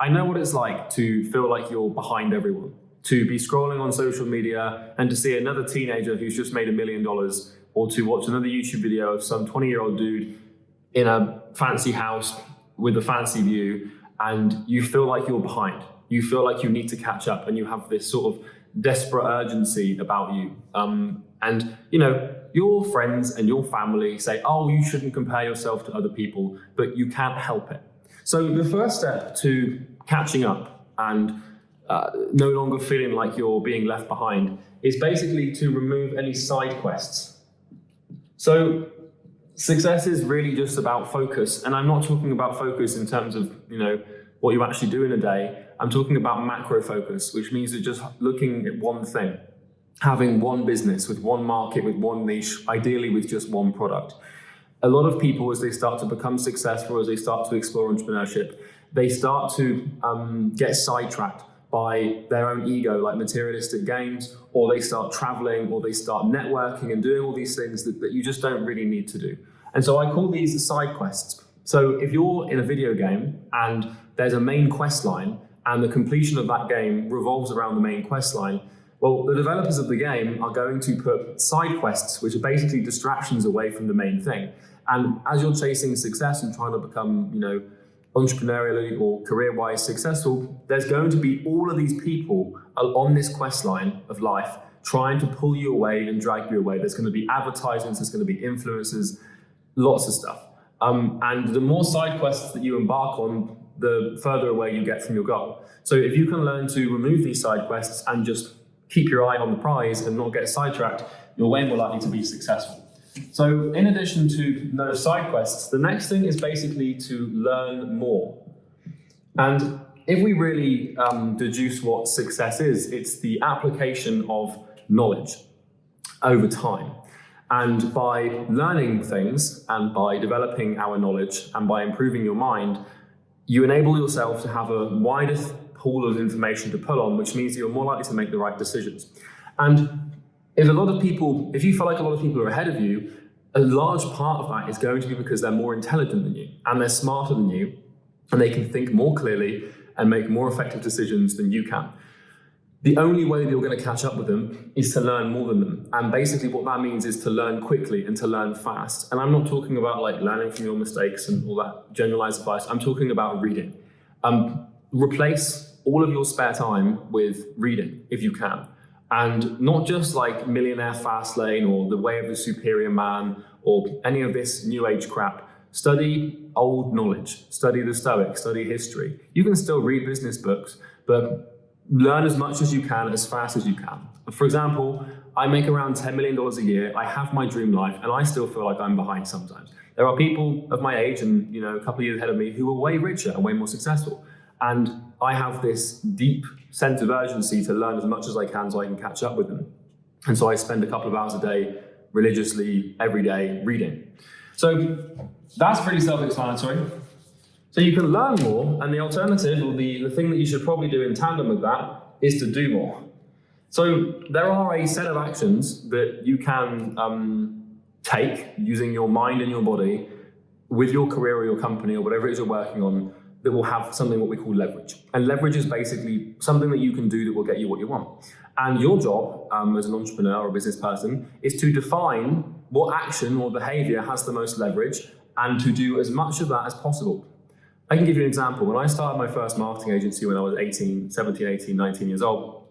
I know what it's like to feel like you're behind everyone, to be scrolling on social media and to see another teenager who's just made $1 million, or to watch another YouTube video of some 20-year-old dude in a fancy house with a fancy view, and you feel like you're behind. You feel like you need to catch up, and you have this sort of desperate urgency about you. And you know, your friends and your family say, oh, you shouldn't compare yourself to other people, but you can't help it. So the first step to catching up and no longer feeling like you're being left behind is basically to remove any side quests. So success is really just about focus. And I'm not talking about focus in terms of, you know, what you actually do in a day. I'm talking about macro focus, which means you're just looking at one thing, having one business with one market, with one niche, ideally with just one product. A lot of people, as they start to become successful, as they start to explore entrepreneurship, they start to get sidetracked by their own ego, like materialistic gains, or they start traveling, or they start networking and doing all these things that you just don't really need to do. And so I call these side quests. So if you're in a video game and there's a main quest line and the completion of that game revolves around the main quest line, well, the developers of the game are going to put side quests, which are basically distractions away from the main thing. And as you're chasing success and trying to become, you know, entrepreneurially or career-wise successful, there's going to be all of these people on this quest line of life trying to pull you away and drag you away. There's going to be advertisements, there's going to be influencers, lots of stuff. And the more side quests that you embark on, the further away you get from your goal. So if you can learn to remove these side quests and just keep your eye on the prize and not get sidetracked, you're way more likely to be successful. So in addition to those side quests, the next thing is basically to learn more. And if we really deduce what success is, it's the application of knowledge over time. And by learning things and by developing our knowledge and by improving your mind, you enable yourself to have a wider pool of information to pull on, which means you're more likely to make the right decisions. And if you feel like a lot of people are ahead of you, a large part of that is going to be because they're more intelligent than you and they're smarter than you, and they can think more clearly and make more effective decisions than you can. The only way that you're going to catch up with them is to learn more than them. And basically what that means is to learn quickly and to learn fast. And I'm not talking about like learning from your mistakes and all that generalized advice. I'm talking about reading. Replace all of your spare time with reading if you can. And not just like Millionaire Fast Lane or The Way of the Superior Man or any of this new age crap. Study old knowledge, study the Stoics, study history. You can still read business books, but learn as much as you can, as fast as you can. For example, I make around $10 million a year. I have my dream life, and I still feel like I'm behind sometimes. There are people of my age and, you know, a couple of years ahead of me who are way richer and way more successful. And I have this deep sense of urgency to learn as much as I can so I can catch up with them. And so I spend a couple of hours a day religiously every day reading. So that's pretty self-explanatory. So you can learn more, and the alternative, or the thing that you should probably do in tandem with that, is to do more. So there are a set of actions that you can take using your mind and your body with your career or your company or whatever it is you're working on that will have something what we call leverage. And leverage is basically something that you can do that will get you what you want. And your job as an entrepreneur or a business person is to define what action or behavior has the most leverage and to do as much of that as possible. I can give you an example. When I started my first marketing agency when I was 17, 18, 19 years old,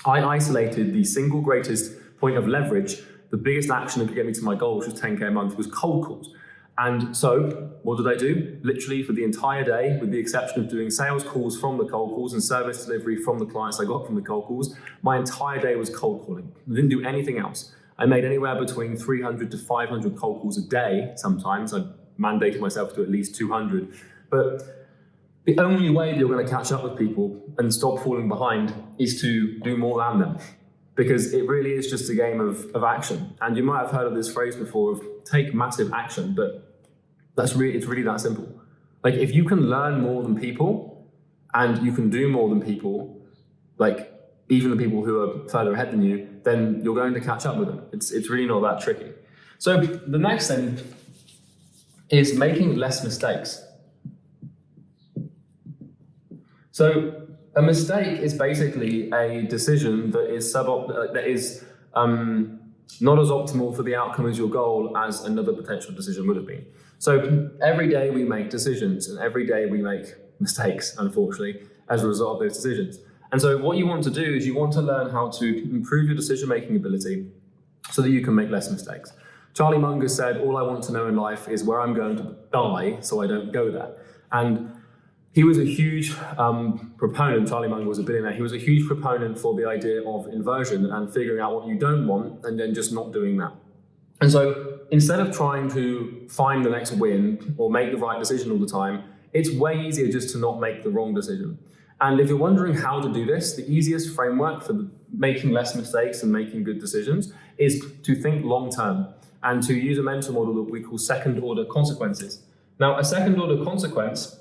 I isolated the single greatest point of leverage, the biggest action that could get me to my goal, which was 10K a month, was cold calls. And so what did I do? Literally for the entire day, with the exception of doing sales calls from the cold calls and service delivery from the clients I got from the cold calls, my entire day was cold calling. I didn't do anything else. I made anywhere between 300 to 500 cold calls a day. Sometimes I mandated myself to at least 200. But the only way that you're going to catch up with people and stop falling behind is to do more than them. Because it really is just a game of action. And you might have heard of this phrase before of take massive action, but it's really that simple. Like if you can learn more than people and you can do more than people, like even the people who are further ahead than you, then you're going to catch up with them. It's really not that tricky. So the next thing is making less mistakes. So a mistake is basically a decision that is not as optimal for the outcome as your goal as another potential decision would have been. So every day we make decisions, and every day we make mistakes, unfortunately, as a result of those decisions. And so what you want to do is you want to learn how to improve your decision-making ability so that you can make less mistakes. Charlie Munger said, all I want to know in life is where I'm going to die so I don't go there. And he was a huge proponent, Charlie Munger was a billionaire, he was a huge proponent for the idea of inversion and figuring out what you don't want and then just not doing that. And so instead of trying to find the next win or make the right decision all the time, it's way easier just to not make the wrong decision. And if you're wondering how to do this, the easiest framework for making less mistakes and making good decisions is to think long-term and to use a mental model that we call second-order consequences. Now, a second-order consequence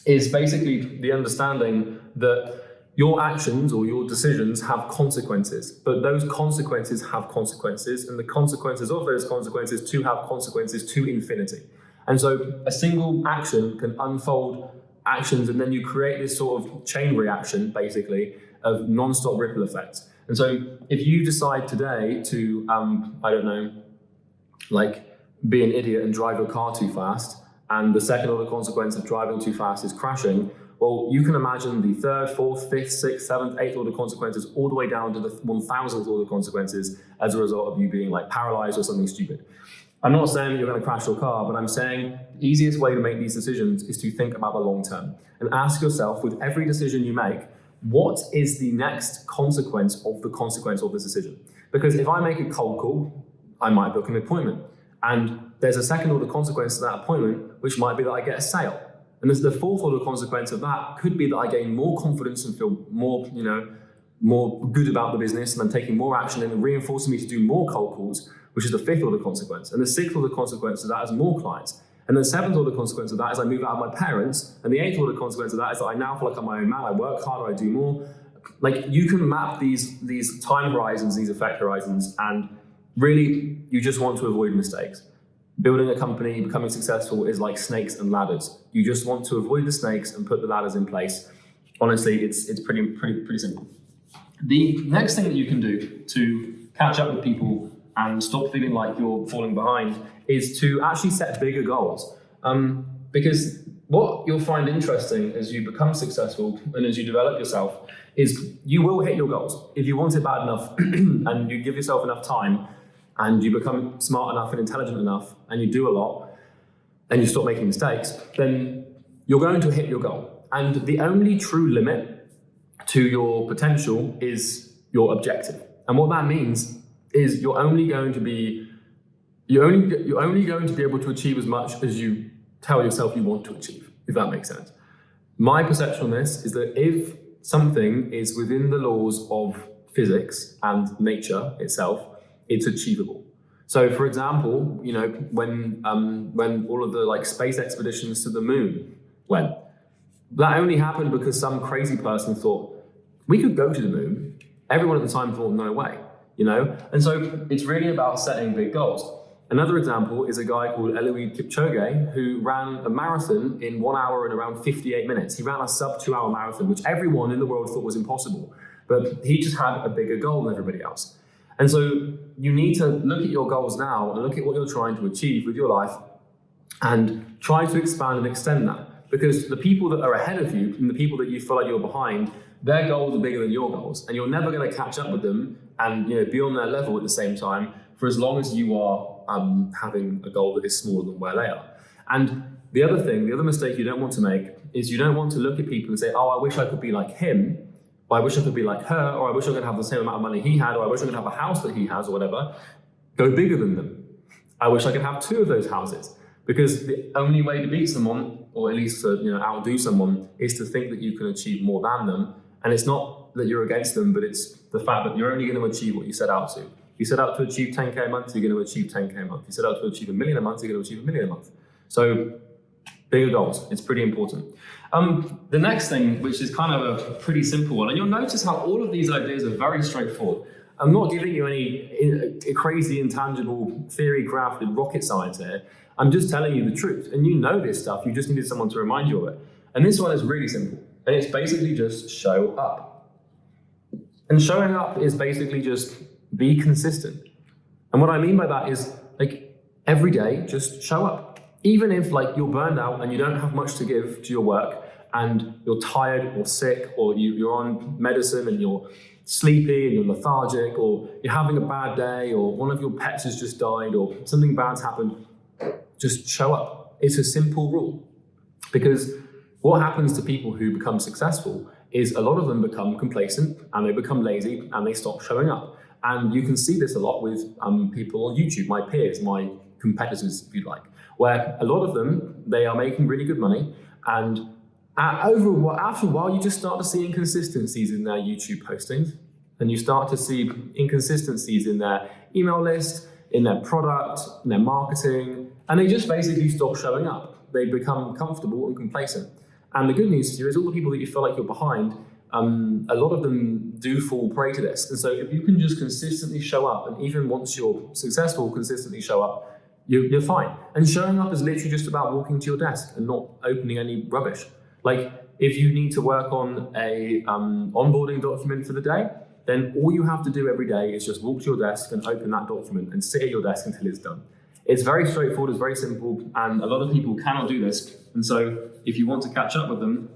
is basically the understanding that your actions or your decisions have consequences, but those consequences have consequences, and the consequences of those consequences to have consequences to infinity. And so a single action can unfold actions, and then you create this sort of chain reaction, basically, of non-stop ripple effects. And so if you decide today to, I don't know, like be an idiot and drive your car too fast, and the second order consequence of driving too fast is crashing, well, you can imagine the third, fourth, fifth, sixth, seventh, eighth order consequences all the way down to the 1000th order consequences as a result of you being like paralyzed or something stupid. I'm not saying that you're going to crash your car, but I'm saying the easiest way to make these decisions is to think about the long term and ask yourself with every decision you make, what is the next consequence of this decision? Because if I make a cold call, I might book an appointment. And there's a second order consequence to that appointment, which might be that I get a sale. And there's the fourth order consequence of that could be that I gain more confidence and feel more good about the business, and I'm taking more action and reinforcing me to do more cold calls, which is the fifth order consequence. And the sixth order consequence of that is more clients. And the seventh order consequence of that is I move out of my parents. And the eighth order consequence of that is that I now feel like I'm my own man, I work harder, I do more. Like, you can map these time horizons, these effect horizons, and really you just want to avoid mistakes. Building a company, becoming successful is like snakes and ladders. You just want to avoid the snakes and put the ladders in place. Honestly, it's pretty simple. The next thing that you can do to catch up with people and stop feeling like you're falling behind is to actually set bigger goals. Because what you'll find interesting as you become successful and as you develop yourself is you will hit your goals. If you want it bad enough and you give yourself enough time and you become smart enough and intelligent enough and you do a lot and you stop making mistakes, then you're going to hit your goal. And the only true limit to your potential is your objective. And what that means is you're only going to be able to achieve as much as you tell yourself you want to achieve, if that makes sense. My perception on this is that if something is within the laws of physics and nature itself, it's achievable. So, for example, when all of the like space expeditions to the moon went, that only happened because some crazy person thought we could go to the moon. Everyone at the time thought no way, And so it's really about setting big goals. Another example is a guy called Eliud Kipchoge who ran a marathon in 1 hour and around 58 minutes. He ran a sub 2 hour marathon, which everyone in the world thought was impossible, but he just had a bigger goal than everybody else. And so you need to look at your goals now and look at what you're trying to achieve with your life and try to expand and extend that. Because the people that are ahead of you and the people that you feel like you're behind, their goals are bigger than your goals, and you're never going to catch up with them and be on their level at the same time for as long as you are having a goal that is smaller than where they are. And the other mistake you don't want to make is you don't want to look at people and say, oh, I wish I could be like him, or I wish I could be like her, or I wish I could have the same amount of money he had, or I wish I could have a house that he has, or whatever. Go bigger than them. I wish I could have 2 of those houses. Because the only way to beat someone, or at least to outdo someone, is to think that you can achieve more than them. And it's not that you're against them, but it's the fact that you're only going to achieve what you set out to. If you set out to achieve 10K a month, you're going to achieve 10K a month. If you set out to achieve $1 million a month, you're going to achieve $1 million a month. So bigger goals, it's pretty important. The next thing, which is kind of a pretty simple one, and you'll notice how all of these ideas are very straightforward. I'm not giving you any crazy, intangible, theory-crafted rocket science here. I'm just telling you the truth. And you know this stuff, you just needed someone to remind you of it. And this one is really simple. and it's basically just show up. And showing up is basically just be consistent. And what I mean by that is like every day, just show up. Even if like you're burned out and you don't have much to give to your work and you're tired or sick or you're on medicine and you're sleepy and you're lethargic or you're having a bad day or one of your pets has just died or something bad's happened, just show up. It's a simple rule. Because what happens to people who become successful is a lot of them become complacent and they become lazy and they stop showing up. And you can see this a lot with people on YouTube, my peers, my competitors, if you like, where a lot of them, they are making really good money. And after a while, you just start to see inconsistencies in their YouTube postings. And you start to see inconsistencies in their email list, in their product, in their marketing. And they just basically stop showing up. They become comfortable and complacent. And the good news here is all the people that you feel like you're behind, a lot of them do fall prey to this. And so if you can just consistently show up, and even once you're successful, consistently show up, you're fine. And showing up is literally just about walking to your desk and not opening any rubbish. Like if you need to work on a onboarding document for the day, then all you have to do every day is just walk to your desk and open that document and sit at your desk until it's done. It's very straightforward, it's very simple, and a lot of people cannot do this. And so if you want to catch up with them,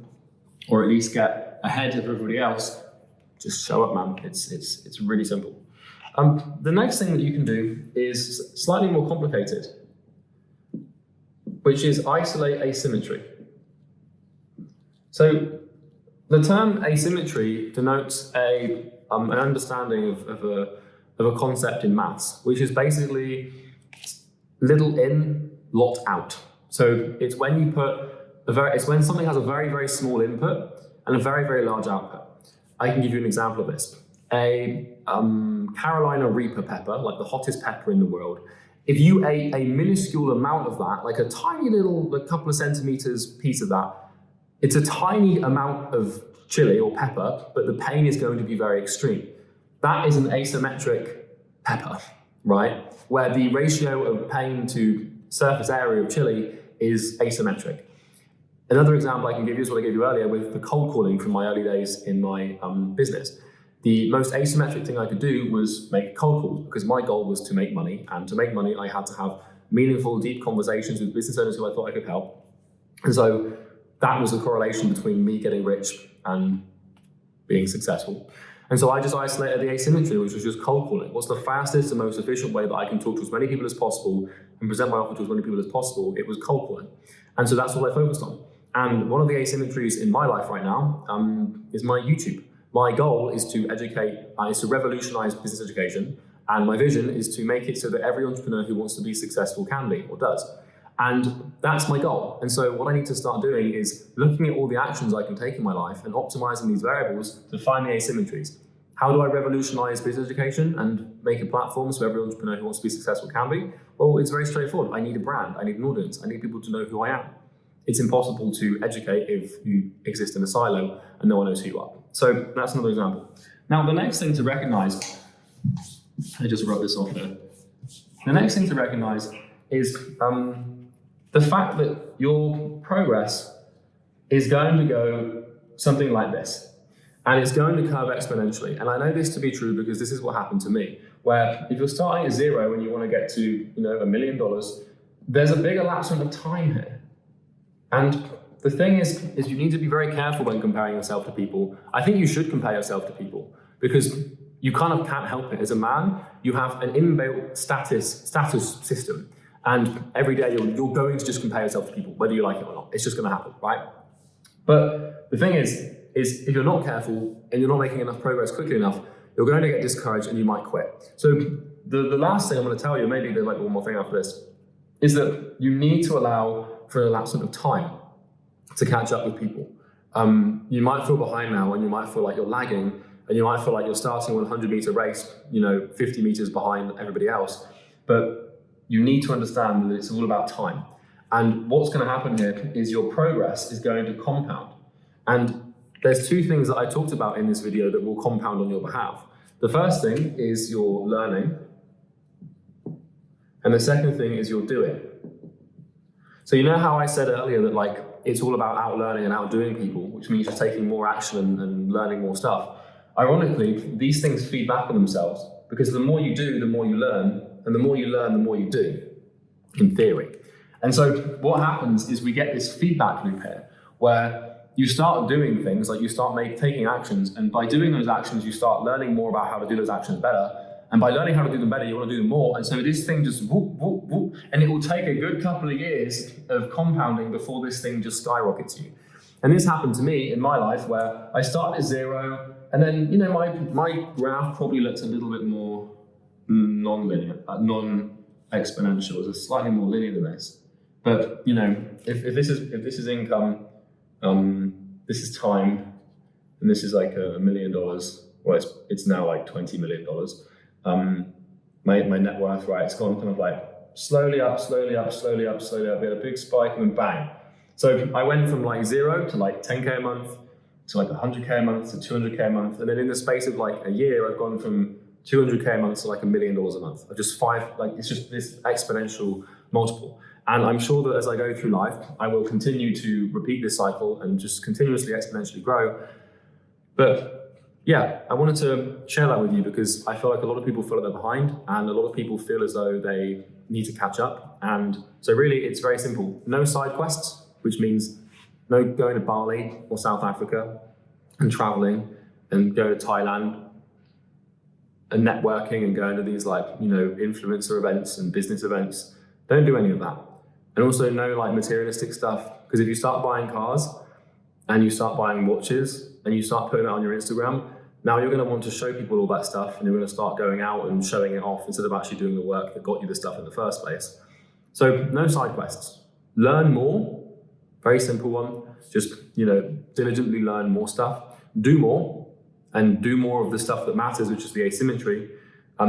or at least get ahead of everybody else, just show up, man. It's really simple. The next thing that you can do is slightly more complicated, which is isolate asymmetry. So the term asymmetry denotes an understanding of a concept in maths, which is basically little in, lot out. So it's when you put it's when something has a very, very small input and a very, very large output. I can give you an example of this. A Carolina Reaper pepper, like the hottest pepper in the world, if you ate a minuscule amount of that, like a tiny little, a couple of centimeters piece of that, it's a tiny amount of chili or pepper, but the pain is going to be very extreme. That is an asymmetric pepper, right? Where the ratio of pain to surface area of chili is asymmetric. Another example I can give you is what I gave you earlier with the cold calling from my early days in my business. The most asymmetric thing I could do was make cold calls because my goal was to make money. And to make money, I had to have meaningful, deep conversations with business owners who I thought I could help. And so that was the correlation between me getting rich and being successful. And so I just isolated the asymmetry, which was just cold calling. What's the fastest and most efficient way that I can talk to as many people as possible and present my offer to as many people as possible? It was cold calling. And so that's what I focused on. And one of the asymmetries in my life right now is my YouTube. My goal is to educate, is to revolutionize business education. And my vision is to make it so that every entrepreneur who wants to be successful can be or does. And that's my goal. And so what I need to start doing is looking at all the actions I can take in my life and optimizing these variables to find the asymmetries. How do I revolutionize business education and make a platform so every entrepreneur who wants to be successful can be? Well, it's very straightforward. I need a brand. I need an audience. I need people to know who I am. It's impossible to educate if you exist in a silo and no one knows who you are. So that's another example. Now, the next thing to recognize, I just wrote this off there. The next thing to recognize is the fact that your progress is going to go something like this. And it's going to curve exponentially. And I know this to be true because this is what happened to me, where if you're starting at zero and you want to get to $1 million, there's a big elapsement of time here. And the thing is you need to be very careful when comparing yourself to people. I think you should compare yourself to people because you kind of can't help it. As a man, you have an inbuilt status system. And every day you're going to just compare yourself to people, whether you like it or not. It's just going to happen, right? But the thing is if you're not careful and you're not making enough progress quickly enough, you're going to get discouraged and you might quit. So the last thing I'm going to tell you, maybe there might be one more thing after this, is that you need to allow for an elapsement of time to catch up with people. You might feel behind now and you might feel like you're lagging and you might feel like you're starting a 100-meter race, 50 meters behind everybody else. But you need to understand that it's all about time. And what's going to happen here is your progress is going to compound. And there's two things that I talked about in this video that will compound on your behalf. The first thing is your learning. And the second thing is your doing. So you know how I said earlier that it's all about outlearning and outdoing people, which means you're taking more action and learning more stuff. Ironically, these things feed back on themselves, because the more you do, the more you learn, and the more you learn, the more you do, in theory. And so what happens is we get this feedback loop here, where you start doing things, like you start taking actions, and by doing those actions, you start learning more about how to do those actions better. And by learning how to do them better, you want to do them more. And so this thing just whoop, whoop, whoop, and it will take a good couple of years of compounding before this thing just skyrockets you. And this happened to me in my life, where I started at 0, and then, you know, my graph probably looks a little bit more non-linear, non-exponential. It's slightly more linear than this. But, you know, if this is income, this is time, and this is like $1 million. Well, it's now like $20 million. My net worth, right, it's gone kind of like slowly up, slowly up, slowly up, slowly up. We had a big spike and then bang. So I went from like 0 to like 10K a month, to like 100K a month, to 200K a month. And then in the space of like a year, I've gone from 200K a month to like $1 million a month. Of just it's just this exponential multiple. And I'm sure that as I go through life, I will continue to repeat this cycle and just continuously exponentially grow. But yeah, I wanted to share that with you, because I feel like a lot of people feel like they're behind, and a lot of people feel as though they need to catch up. And so really, it's very simple. No side quests, which means no going to Bali or South Africa and traveling and going to Thailand and networking and going to these, like, you know, influencer events and business events. Don't do any of that. And also no like materialistic stuff, because if you start buying cars and you start buying watches and you start putting it on your Instagram, now you're going to want to show people all that stuff, and you're going to start going out and showing it off instead of actually doing the work that got you the stuff in the first place. So no side quests. Learn more. Very simple one. Just, you know, diligently learn more stuff. Do more, and do more of the stuff that matters, which is the asymmetry.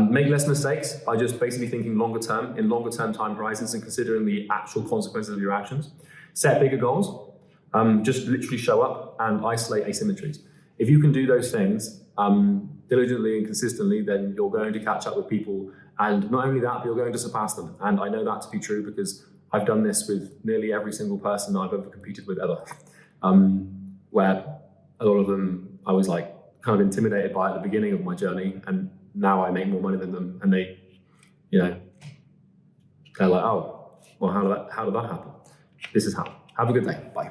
Make less mistakes by just basically thinking longer term, in longer term time horizons, and considering the actual consequences of your actions. Set bigger goals. Just literally show up and isolate asymmetries. If you can do those things diligently and consistently, then you're going to catch up with people. And not only that, but you're going to surpass them. And I know that to be true, because I've done this with nearly every single person that I've ever competed with ever. Where a lot of them I was like kind of intimidated by at the beginning of my journey, and now I make more money than them, and they, you know, they're like, oh, well, how did that happen? This is how. Have a good day. Bye.